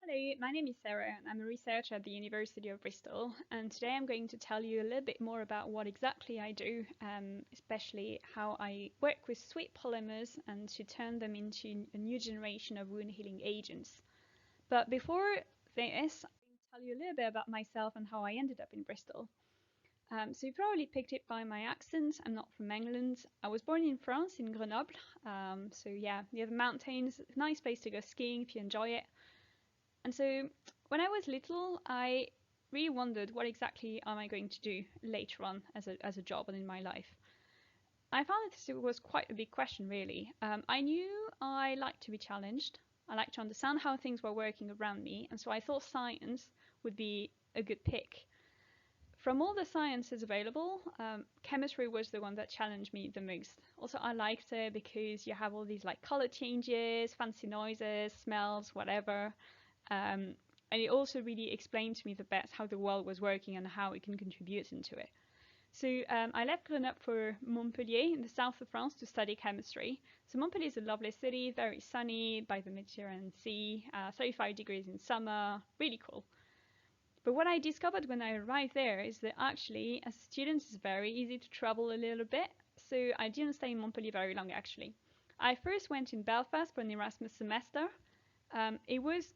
Hello, my name is Sarah and I'm a researcher at the University of Bristol, and today I'm going to tell you a little bit more about what exactly I do, especially how I work with sweet polymers and to turn them into a new generation of wound healing agents. But before this, I'm going to tell you a little bit about myself and how I ended up in Bristol. So you probably picked it by my accent. I'm not from England. I was born in France, in Grenoble. So yeah, near the mountains, nice place to go skiing if you enjoy it. And so when I was little, I really wondered what exactly am I going to do later on as a job and in my life. I found that this was quite a big question, really. I knew I liked to be challenged. I liked to understand how things were working around me, and so I thought science would be a good pick. From all the sciences available, chemistry was the one that challenged me the most. Also, I liked it because you have all these like color changes, fancy noises, smells, whatever. And it also really explained to me the best how the world was working and how it can contribute into it. So I left Grenoble for Montpellier in the south of France to study chemistry. So Montpellier is a lovely city, very sunny by the Mediterranean Sea, 35 degrees in summer, really cool. But what I discovered when I arrived there is that actually, as a student, it's very easy to travel a little bit. So I didn't stay in Montpellier very long, actually. I first went in Belfast for an Erasmus semester. It was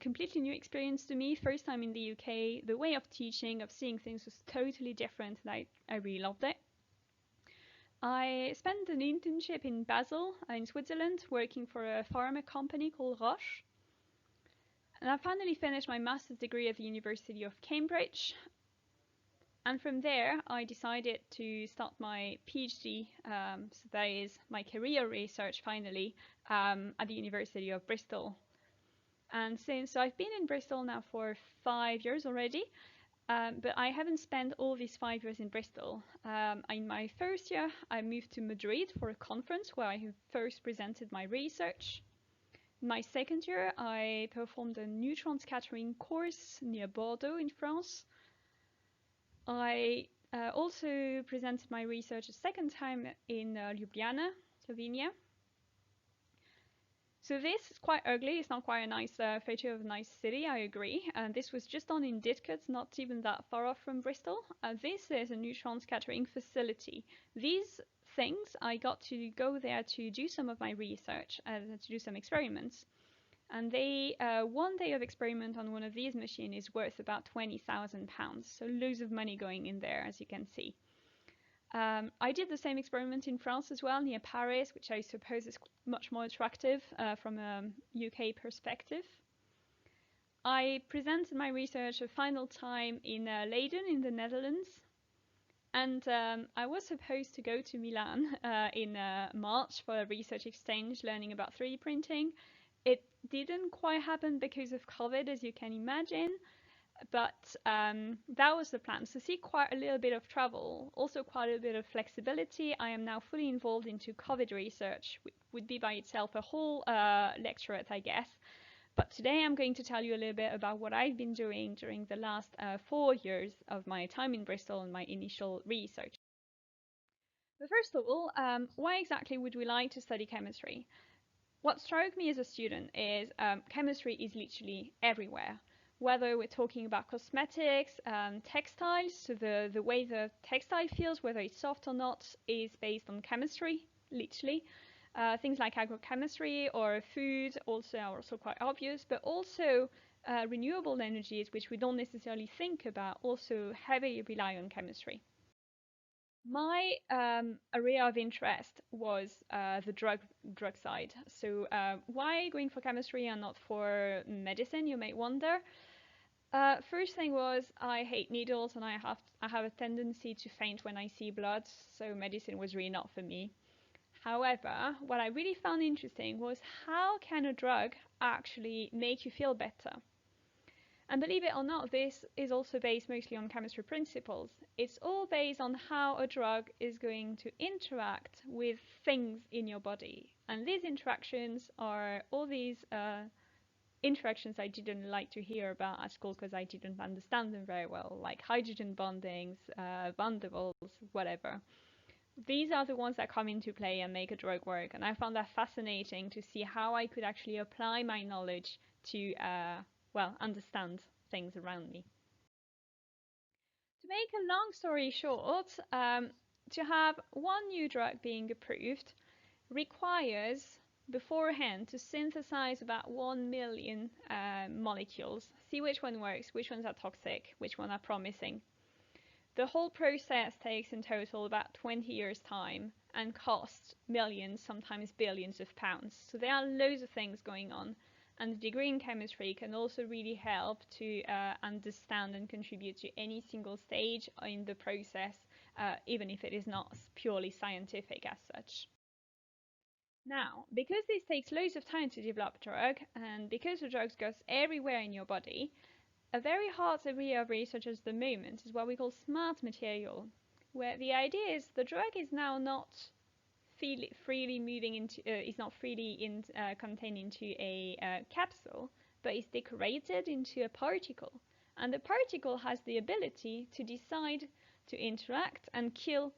completely new experience to me. First time in the UK. The way of teaching, of seeing things was totally different, and I really loved it. I spent an internship in Basel, in Switzerland, working for a pharma company called Roche. And I finally finished my master's degree at the University of Cambridge. And from there, I decided to start my PhD. So that is my career research finally at the University of Bristol. And since I've been in Bristol now for 5 years already, but I haven't spent all these 5 years in Bristol. In my first year, I moved to Madrid for a conference where I first presented my research. In my second year, I performed a neutron scattering course near Bordeaux in France. I also presented my research a second time in Ljubljana, Slovenia. So this is quite ugly. It's not quite a nice photo of a nice city, I agree. And this was just done in Didcot, not even that far off from Bristol. This is a neutron scattering facility. These things, I got to go there to do some of my research, to do some experiments. And they, 1 day of experiment on one of these machines is worth about £20,000. So loads of money going in there, as you can see. I did the same experiment in France as well, near Paris, which I suppose is much more attractive from a UK perspective. I presented my research a final time in Leiden in the Netherlands. And I was supposed to go to Milan in March for a research exchange learning about 3D printing. It didn't quite happen because of COVID, as you can imagine. But that was the plan. So see quite a little bit of travel, also quite a bit of flexibility. I am now fully involved into COVID research, which would be by itself a whole lecturate, I guess. But today I'm going to tell you a little bit about what I've been doing during the last 4 years of my time in Bristol and my initial research. But first of all, why exactly would we like to study chemistry? What struck me as a student is chemistry is literally everywhere. Whether we're talking about cosmetics, textiles, so the way the textile feels, whether it's soft or not, is based on chemistry, literally. Things like agrochemistry or food also are also quite obvious, but also renewable energies, which we don't necessarily think about, also heavily rely on chemistry. My area of interest was the drug side. So why going for chemistry and not for medicine, you may wonder. First thing was I hate needles and I have a tendency to faint when I see blood, so medicine was really not for me. However, what I really found interesting was how can a drug actually make you feel better? And believe it or not, this is also based mostly on chemistry principles. It's all based on how a drug is going to interact with things in your body. And these interactions are all these interactions I didn't like to hear about at school because I didn't understand them very well, like hydrogen bondings, van der Waals, whatever. These are the ones that come into play and make a drug work. And I found that fascinating to see how I could actually apply my knowledge to, well, understand things around me. To make a long story short, to have one new drug being approved requires beforehand to synthesize about 1 million molecules, see which one works, which ones are toxic, which ones are promising. The whole process takes in total about 20 years' time and costs millions, sometimes billions of pounds. So there are loads of things going on, and the degree in chemistry can also really help to understand and contribute to any single stage in the process, even if it is not purely scientific as such. Now, because this takes loads of time to develop a drug, and because the drug goes everywhere in your body, a very hot area of research at the moment is what we call smart material, where the idea is the drug is now not freely moving into, is not freely contained into a capsule, but is decorated into a particle. And the particle has the ability to decide to interact and kill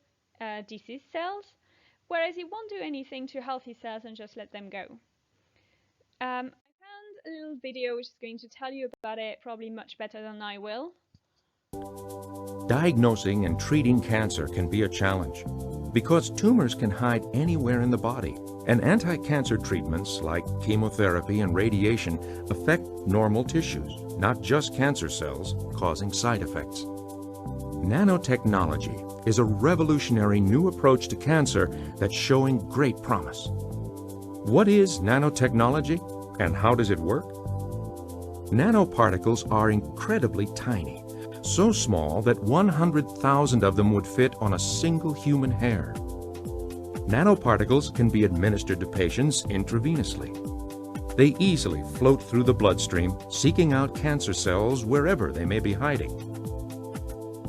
disease cells, whereas it won't do anything to healthy cells and just let them go. I found a little video which is going to tell you about it probably much better than I will. Diagnosing and treating cancer can be a challenge because tumors can hide anywhere in the body, and anti-cancer treatments like chemotherapy and radiation affect normal tissues, not just cancer cells, causing side effects. Nanotechnology is a revolutionary new approach to cancer that's showing great promise. What is nanotechnology, and how does it work? Nanoparticles are incredibly tiny, so small that 100,000 of them would fit on a single human hair. Nanoparticles can be administered to patients intravenously. They easily float through the bloodstream, seeking out cancer cells wherever they may be hiding.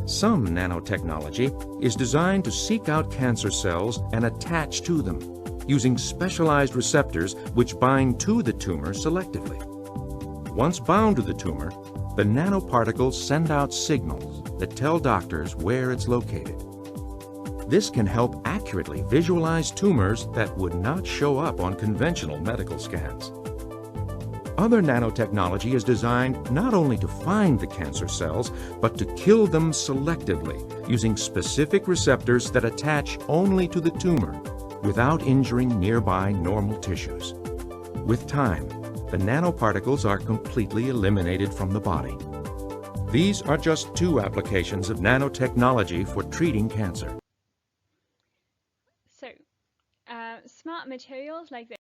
Some nanotechnology is designed to seek out cancer cells and attach to them, using specialized receptors which bind to the tumor selectively. Once bound to the tumor, the nanoparticles send out signals that tell doctors where it's located. This can help accurately visualize tumors that would not show up on conventional medical scans. Other nanotechnology is designed not only to find the cancer cells, but to kill them selectively using specific receptors that attach only to the tumor without injuring nearby normal tissues. With time, the nanoparticles are completely eliminated from the body. These are just two applications of nanotechnology for treating cancer. So, smart materials like this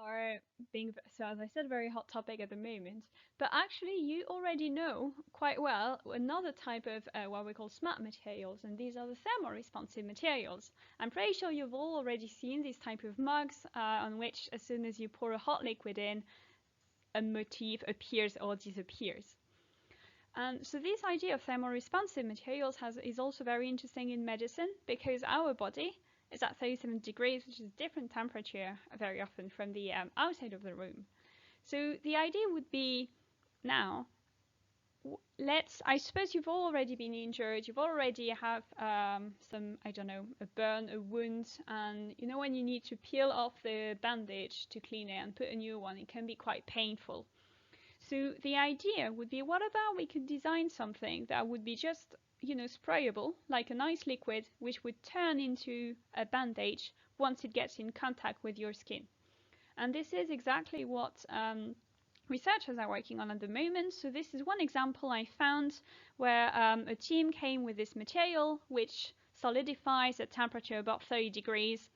are being, so as I said, a very hot topic at the moment. But actually, you already know quite well another type of what we call smart materials, and these are the thermoresponsive materials. I'm pretty sure you've all already seen these type of mugs on which, as soon as you pour a hot liquid in, a motif appears or disappears. And so this idea of thermoresponsive materials is also very interesting in medicine, because our body is at 37 degrees, which is a different temperature very often from the outside of the room. So the idea would be now, I suppose you've already been injured, you've already have some, I don't know, a burn, a wound, and you know when you need to peel off the bandage to clean it and put a new one, it can be quite painful. So the idea would be, what about we could design something that would be just, you know, sprayable, like a nice liquid, which would turn into a bandage once it gets in contact with your skin. And this is exactly what researchers are working on at the moment. So this is one example I found where a team came with this material which solidifies at temperature about 30 degrees,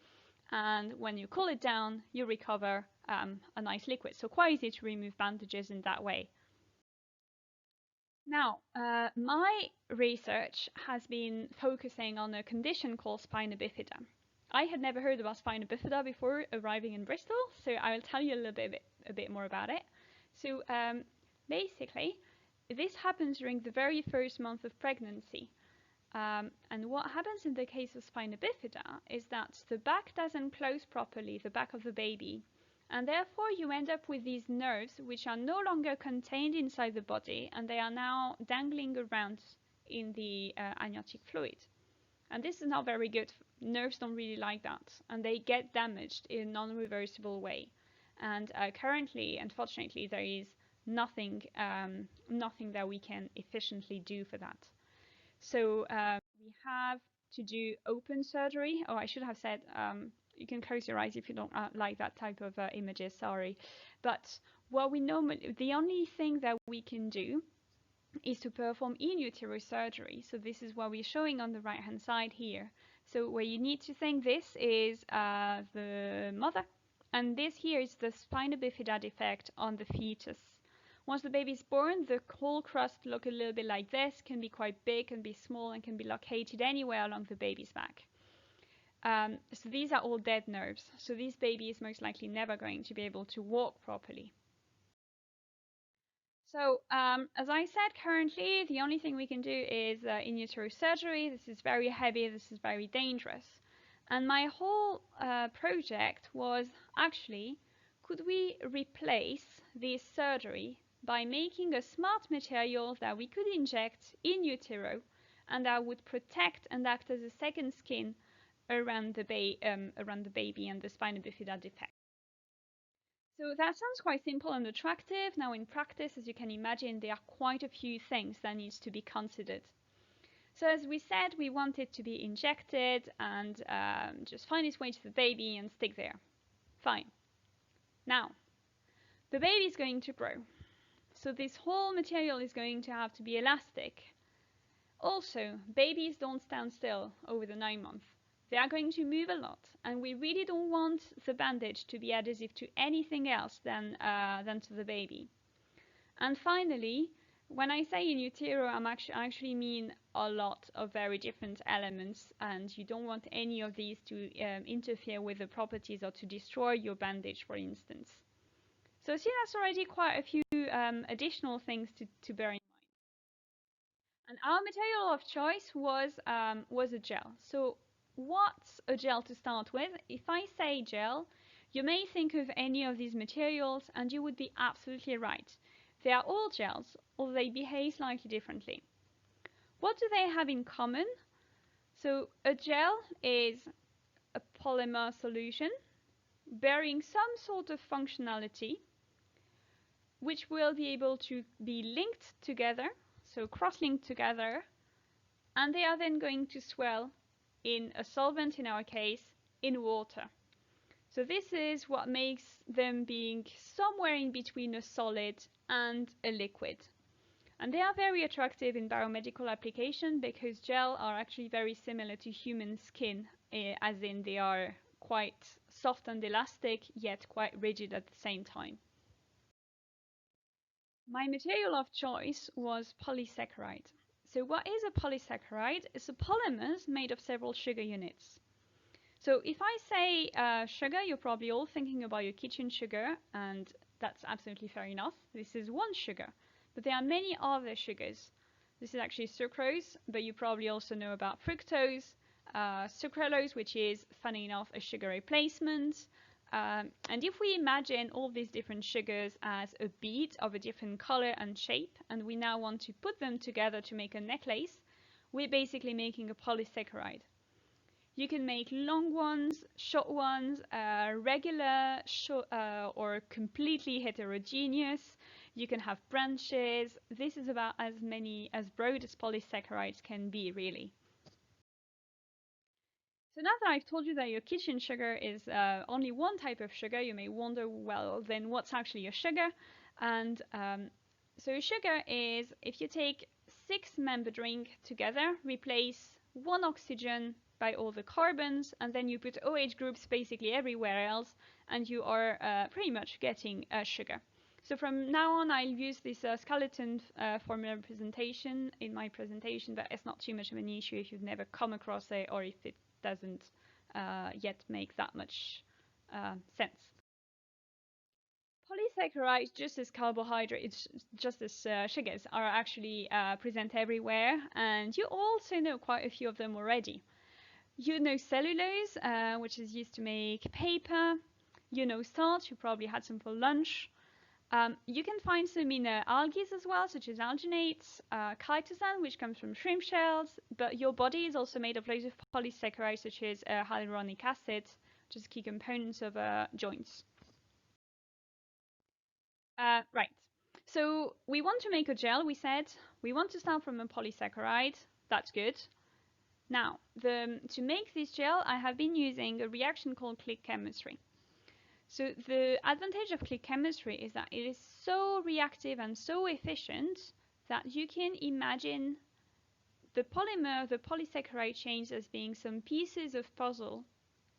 and when you cool it down you recover a nice liquid. So quite easy to remove bandages in that way. Now, my research has been focusing on a condition called Spina Bifida. I had never heard about Spina Bifida before arriving in Bristol, so I will tell you a bit more about it. So basically, this happens during the very first month of pregnancy. And what happens in the case of Spina Bifida is that the back doesn't close properly, the back of the baby. And therefore you end up with these nerves which are no longer contained inside the body, and they are now dangling around in the amniotic fluid. And this is not very good. Nerves don't really like that, and they get damaged in a non-reversible way. And currently, unfortunately, there is nothing, nothing that we can efficiently do for that. So we have to do open surgery. Oh, I should have said, you can close your eyes if you don't like that type of images, sorry. But what we normally, the only thing that we can do is to perform in utero surgery. So this is what we're showing on the right hand side here. So where you need to think, this is the mother, and this here is the Spina Bifida defect on the fetus. Once the baby is born, the whole crust look a little bit like this, can be quite big, can be small, and can be located anywhere along the baby's back. So these are all dead nerves. So this baby is most likely never going to be able to walk properly. So as I said, currently the only thing we can do is in utero surgery. This is very heavy, this is very dangerous. And my whole project was actually, could we replace this surgery by making a smart material that we could inject in utero and that would protect and act as a second skin around the baby and the spina bifida defect. So that sounds quite simple and attractive. Now in practice, as you can imagine, there are quite a few things that needs to be considered. So as we said, we want it to be injected and just find its way to the baby and stick there. Fine. Now, the baby is going to grow. So this whole material is going to have to be elastic. Also, babies don't stand still over the 9 months. They are going to move a lot, and we really don't want the bandage to be adhesive to anything else than to the baby. And finally, when I say in utero, I actually mean a lot of very different elements, and you don't want any of these to interfere with the properties or to destroy your bandage, for instance. So see, that's already quite a few additional things to bear in mind. And our material of choice was a gel. So what's a gel to start with? If I say gel, you may think of any of these materials, and you would be absolutely right. They are all gels, although they behave slightly differently. What do they have in common? So a gel is a polymer solution bearing some sort of functionality, which will be able to be linked together, so cross-linked together, and they are then going to swell in a solvent, in our case, in water. So this is what makes them being somewhere in between a solid and a liquid. And they are very attractive in biomedical application because gel are actually very similar to human skin, as in they are quite soft and elastic, yet quite rigid at the same time. My material of choice was polysaccharide. So what is a polysaccharide? It's a polymers made of several sugar units. So if I say sugar, you're probably all thinking about your kitchen sugar, and that's absolutely fair enough. This is one sugar, but there are many other sugars. This is actually sucrose, but you probably also know about fructose, sucralose, which is, funny enough, a sugar replacement. And if we imagine all these different sugars as a bead of a different color and shape, and we now want to put them together to make a necklace, we're basically making a polysaccharide. You can make long ones, short ones, regular, or completely heterogeneous. You can have branches. This is about as broad as polysaccharides can be, really. So now that I've told you that your kitchen sugar is only one type of sugar, you may wonder, well, then what's actually a sugar? And so sugar is, if you take 6-member drink together, replace 1 oxygen by all the carbons, and then you put OH groups basically everywhere else, and you are pretty much getting sugar. So from now on, I'll use this skeleton formula representation in my presentation, but it's not too much of an issue if you've never come across it or if it doesn't yet make that much sense. Polysaccharides, just as carbohydrates, just as sugars, are actually present everywhere, and you also know quite a few of them already. You know cellulose, which is used to make paper. You know salt, you probably had some for lunch. You can find some in algae as well, such as alginates, chitosan, which comes from shrimp shells, but your body is also made of loads of polysaccharides, such as hyaluronic acid, which is key components of joints. Right. So we want to make a gel, we said. We want to start from a polysaccharide. That's good. Now, to make this gel, I have been using a reaction called click chemistry. So the advantage of click chemistry is that it is so reactive and so efficient that you can imagine the polymer, the polysaccharide chains as being some pieces of puzzle,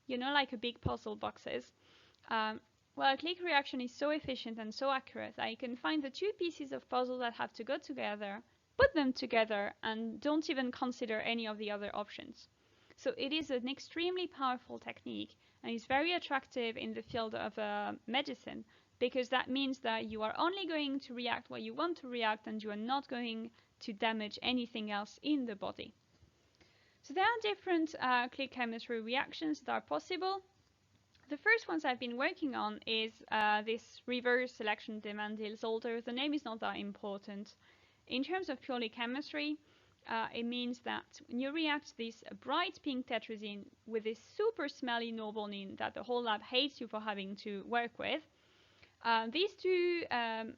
you know, like a big puzzle boxes. Well, a click reaction is so efficient and so accurate that I can find the two pieces of puzzle that have to go together, put them together, and don't even consider any of the other options. So it is an extremely powerful technique, and it's very attractive in the field of medicine, because that means that you are only going to react what you want to react, and you are not going to damage anything else in the body. So there are different click chemistry reactions that are possible. The first ones I've been working on is this reverse selection diamantylsolder. The name is not that important. In terms of purely chemistry, it means that when you react this bright pink tetrazine with this super smelly norbornene that the whole lab hates you for having to work with, these two,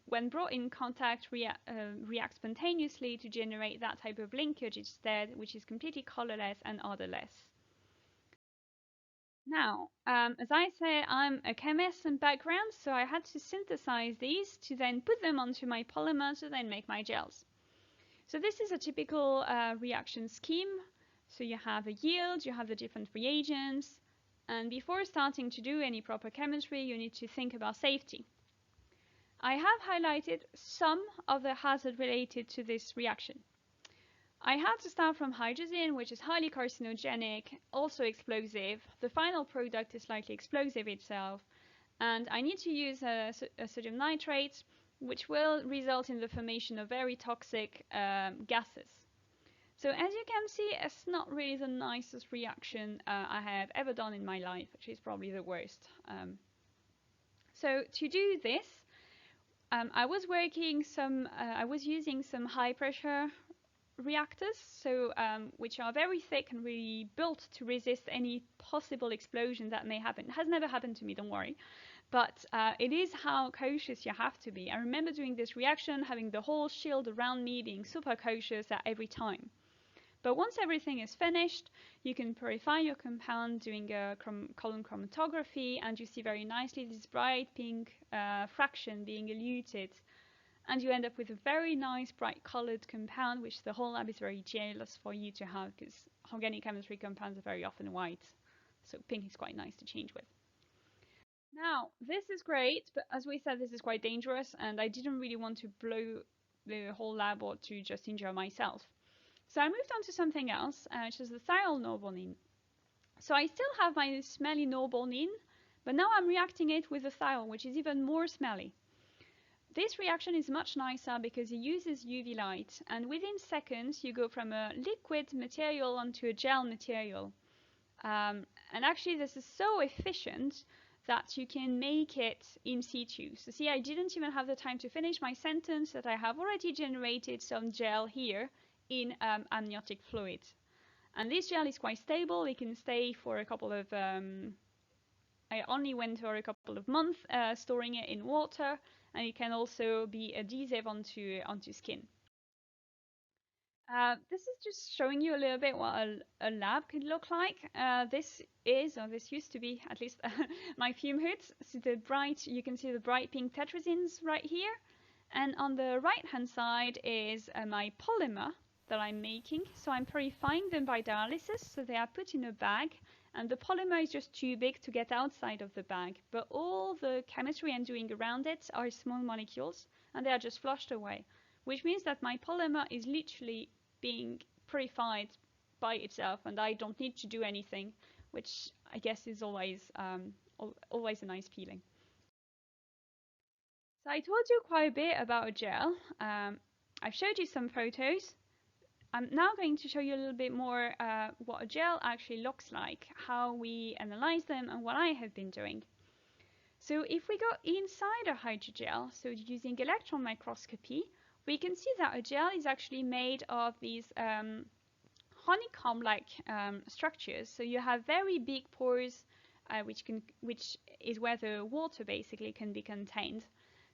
when brought in contact, react spontaneously to generate that type of linkage instead, which is completely colorless and odorless. Now, as I said, I'm a chemist in background, so I had to synthesize these to then put them onto my polymer to then make my gels. So this is a typical reaction scheme. So you have a yield, you have the different reagents, and before starting to do any proper chemistry, you need to think about safety. I have highlighted some of the hazards related to this reaction. I had to start from hydrazine, which is highly carcinogenic, also explosive. The final product is slightly explosive itself. And I need to use a sodium nitrate, which will result in the formation of very toxic gases. So as you can see, it's not really the nicest reaction I have ever done in my life, which is probably the worst. So to do this, I was using some high pressure reactors, so which are very thick and really built to resist any possible explosion that may happen. It has never happened to me, don't worry, but it is how cautious you have to be. I remember doing this reaction, having the whole shield around me, being super cautious at every time. But once everything is finished, you can purify your compound doing a column chromatography, and you see very nicely this bright pink fraction being eluted. And you end up with a very nice bright colored compound, which the whole lab is very jealous for you to have, because organic chemistry compounds are very often white. So pink is quite nice to change with. Now, this is great, but as we said, this is quite dangerous, and I didn't really want to blow the whole lab or to just injure myself. So I moved on to something else, which is the Thiol-Norbornene. So I still have my smelly norbornene, but now I'm reacting it with the thiol, which is even more smelly. This reaction is much nicer because it uses UV light, and within seconds you go from a liquid material onto a gel material. And actually this is so efficient that you can make it in situ. So see, I didn't even have the time to finish my sentence that I have already generated some gel here in amniotic fluid. And this gel is quite stable. It can stay for a couple of I only went for a couple of months storing it in water, and it can also be adhesive onto skin. This is just showing you a little bit what a lab could look like. This used to be, at least, my fume hoods. So you can see the bright pink tetrazines right here. And on the right-hand side is my polymer that I'm making. So I'm purifying them by dialysis. So they are put in a bag. And the polymer is just too big to get outside of the bag. But all the chemistry I'm doing around it are small molecules, and they are just flushed away, which means that my polymer is literally being purified by itself, and I don't need to do anything, which I guess is always a nice feeling. So I told you quite a bit about a gel. I've showed you some photos. I'm now going to show you a little bit more what a gel actually looks like, how we analyze them, and what I have been doing. So if we go inside a hydrogel, so using electron microscopy, we can see that a gel is actually made of these honeycomb-like structures. So you have very big pores, which is where the water basically can be contained.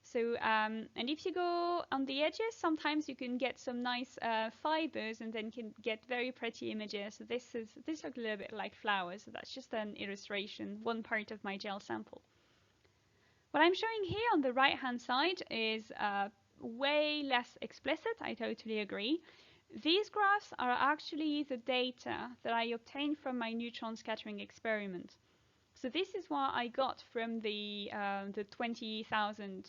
So, and if you go on the edges, sometimes you can get some nice fibers and then can get very pretty images. So this looks a little bit like flowers. So that's just an illustration, one part of my gel sample. What I'm showing here on the right-hand side is way less explicit. I totally agree. These graphs are actually the data that I obtained from my neutron scattering experiment. So this is what I got from the 20,000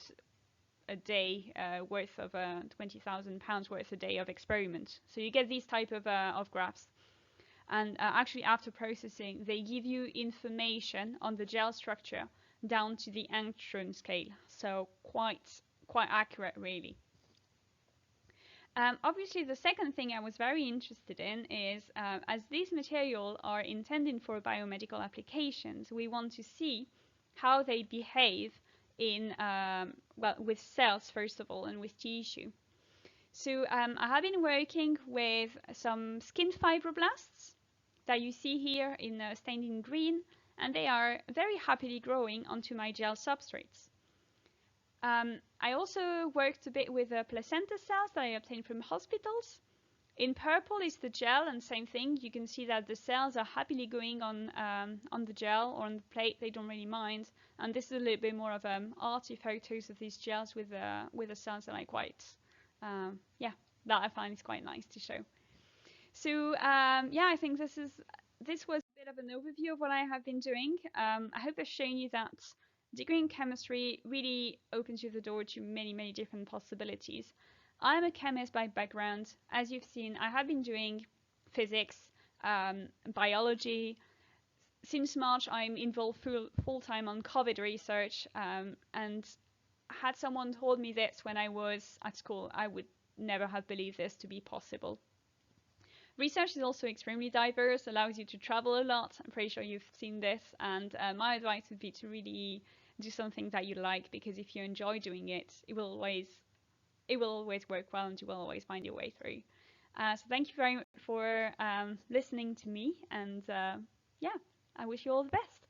a day worth of 20,000 pounds worth a day of experiment. So you get these type of graphs. And actually, after processing, they give you information on the gel structure down to the angstrom scale. So quite accurate, really. Obviously, the second thing I was very interested in is, as these materials are intended for biomedical applications, we want to see how they behave in, well, with cells, first of all, and with tissue. So I have been working with some skin fibroblasts that you see here stained in green, and they are very happily growing onto my gel substrates. I also worked a bit with placenta cells that I obtained from hospitals. In purple is the gel, and same thing. You can see that the cells are happily going on the gel or on the plate. They don't really mind. And this is a little bit more of arty photos of these gels with the cells that I quite, yeah, that I find is quite nice to show. So yeah, I think this was a bit of an overview of what I have been doing. I hope I've shown you that degree in chemistry really opens you the door to many, many different possibilities. I'm a chemist by background. As you've seen, I have been doing physics, biology. Since March, I'm involved full-time on COVID research, and had someone told me this when I was at school, I would never have believed this to be possible. Research is also extremely diverse, allows you to travel a lot. I'm pretty sure you've seen this, and my advice would be to really do something that you like, because if you enjoy doing it, it will always work well, and you will always find your way through. So thank you very much for listening to me, and yeah, I wish you all the best.